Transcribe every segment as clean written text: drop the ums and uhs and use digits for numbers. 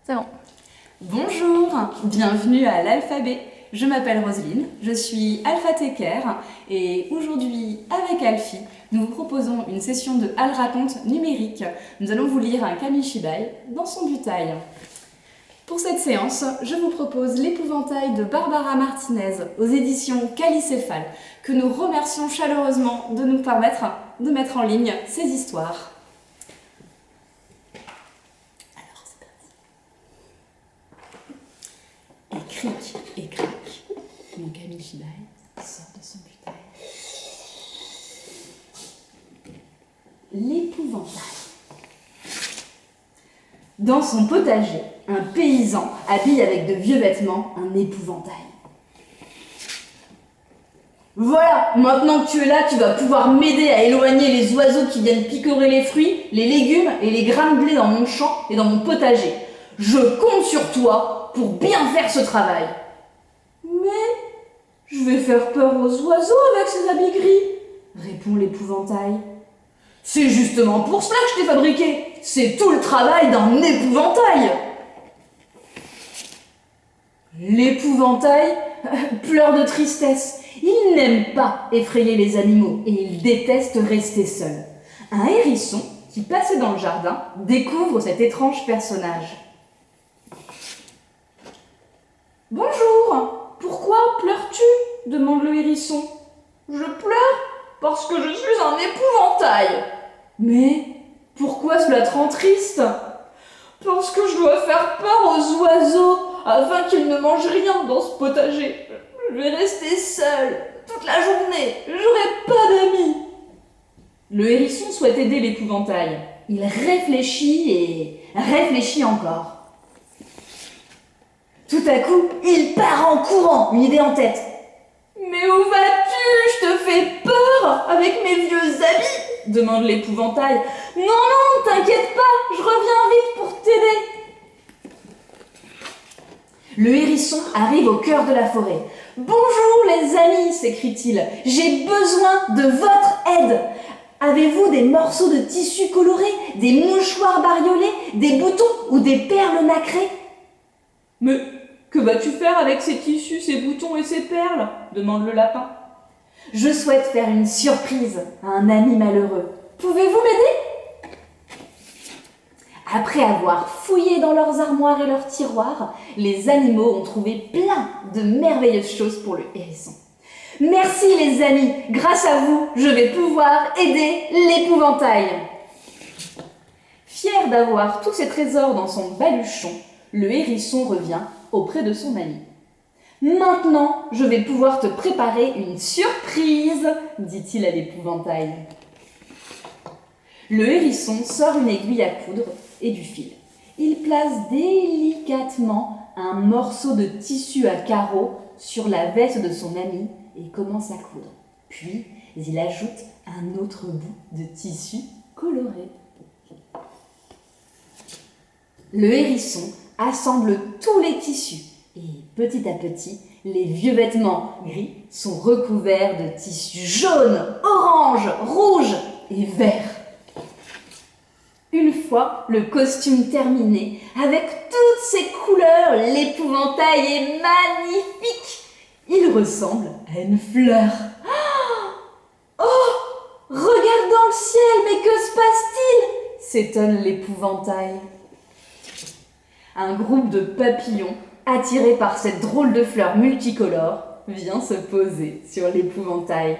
C'est bon. Bonjour, bienvenue à l'Alphabet. Je m'appelle Roselyne, je suis alphathécaire et aujourd'hui, avec Alfie, nous vous proposons une session de Al raconte numérique. Nous allons vous lire un Kamishibai dans son butail. Pour cette séance, je vous propose l'épouvantail de Barbara Martinez aux éditions Calicéphale, que nous remercions chaleureusement de nous permettre de mettre en ligne ces histoires. Et cric et crac, mon Kamishibai sort de son butail. L'épouvantail. Dans son potager, un paysan habille avec de vieux vêtements un épouvantail. Voilà, maintenant que tu es là, tu vas pouvoir m'aider à éloigner les oiseaux qui viennent picorer les fruits, les légumes et les grains de blé dans mon champ et dans mon potager. Je compte sur toi pour bien faire ce travail. Mais je vais faire peur aux oiseaux avec ces habits gris, répond l'épouvantail. C'est justement pour cela que je t'ai fabriqué. C'est tout le travail d'un épouvantail. L'épouvantail pleure de tristesse. Il n'aime pas effrayer les animaux et il déteste rester seul. Un hérisson qui passait dans le jardin découvre cet étrange personnage. Bonjour, pourquoi pleures-tu ? Demande le hérisson. Je pleure parce que je suis un épouvantail. Mais pourquoi cela te rend triste ? Parce que je dois faire peur aux oiseaux afin qu'ils ne mangent rien dans ce potager. Je vais rester seul toute la journée, j'aurai pas d'amis. Le hérisson souhaite aider l'épouvantail. Il réfléchit et réfléchit encore. Tout à coup, il part en courant, une idée en tête. Mais où vas-tu ? Je te fais peur avec mes vieux habits, demande l'épouvantail. Non, t'inquiète pas, je reviens vite pour t'aider. Le hérisson arrive au cœur de la forêt. Bonjour les amis, s'écrie-t-il, j'ai besoin de votre aide. Avez-vous des morceaux de tissu colorés, des mouchoirs bariolés, des boutons ou des perles nacrées ? Mais que vas-tu faire avec ces tissus, ces boutons et ces perles ? Demande le lapin. Je souhaite faire une surprise à un ami malheureux. Pouvez-vous m'aider ? Après avoir fouillé dans leurs armoires et leurs tiroirs, les animaux ont trouvé plein de merveilleuses choses pour le hérisson. Merci les amis, grâce à vous, je vais pouvoir aider l'épouvantail. Fier d'avoir tous ces trésors dans son baluchon, le hérisson revient auprès de son ami. Maintenant, je vais pouvoir te préparer une surprise, dit-il à l'épouvantail. Le hérisson sort une aiguille à coudre et du fil. Il place délicatement un morceau de tissu à carreaux sur la veste de son ami et commence à coudre. Puis, il ajoute un autre bout de tissu coloré. Le hérisson assemble tous les tissus et petit à petit, les vieux vêtements gris sont recouverts de tissus jaunes, orange, rouge et vert. Une fois le costume terminé, avec toutes ses couleurs, l'épouvantail est magnifique. Il ressemble à une fleur. Oh, regarde dans le ciel, mais que se passe-t-il ? S'étonne l'épouvantail. Un groupe de papillons, attirés par cette drôle de fleur multicolore, vient se poser sur l'épouvantail.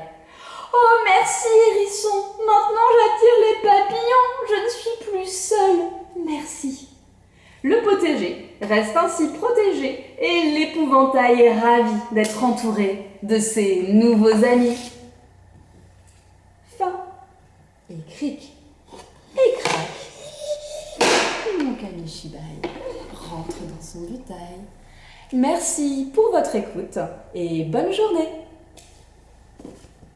Oh merci hérisson, maintenant j'attire les papillons, je ne suis plus seule, merci. Le potager reste ainsi protégé et l'épouvantail est ravi d'être entouré de ses nouveaux amis. Fin. Et cric, et crac, et mon Kamishibai rentre dans son butail. Merci pour votre écoute et bonne journée.